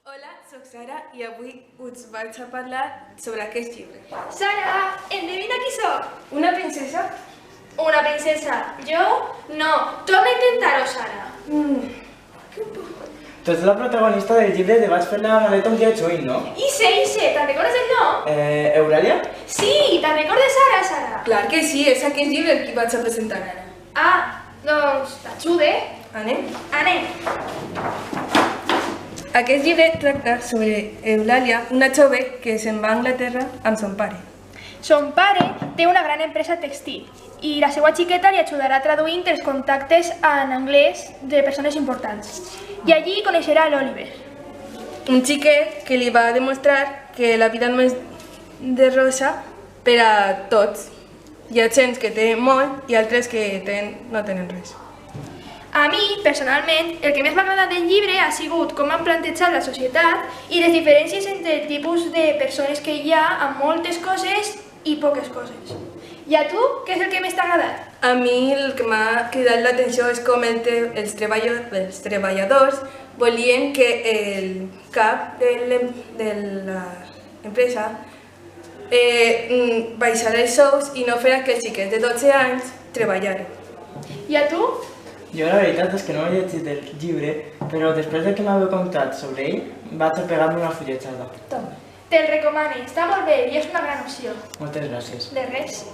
Hola, soc Sara i avui us vaig a parlar sobre aquest llibre. Sara, endevina qui sóc? Una princesa? Una princesa. Jo? No. Torna a intentar-ho, Sara. Tu ets la protagonista del llibre de Vaig fer la maleta un dia xuïn, no? Ise, te'n recordes del nom? Eulàlia? Sí, te'n recordes ara, Sara? Clar que sí, és aquest llibre el que vaig a presentar ara. Ah, doncs t'ajude. Anem? Anem. Aquest llibre tracta sobre Eulàlia, una jove que se'n va a Anglaterra amb son pare. Son pare té una gran empresa textil i la seva xiqueta li ajudarà traduint els contactes en anglès de persones importants. I allí coneixerà l'Oliver. Un xiquet que li va demostrar que la vida no és de rosa per a tots. Hi ha gent que té molt i altres que no tenen res. A mi, personalment, el que més m'ha agradat del llibre ha sigut com han plantejat la societat i les diferències entre el tipus de persones que hi ha amb moltes coses i poques coses. I a tu, què és el que més t'ha agradat? A mi el que m'ha cridat l'atenció és com els treballadors volien que el cap de l'empresa baixara els sous i no fer que els xiquets de 12 anys treballaren. I a tu? Jo la veritat és que no he llegit el llibre, però després de que m'havia contat sobre ell, vaig a pegar-me una fulletjada. Toma. Te'l recomano, està molt bé i és una gran opció. Moltes gràcies. De res.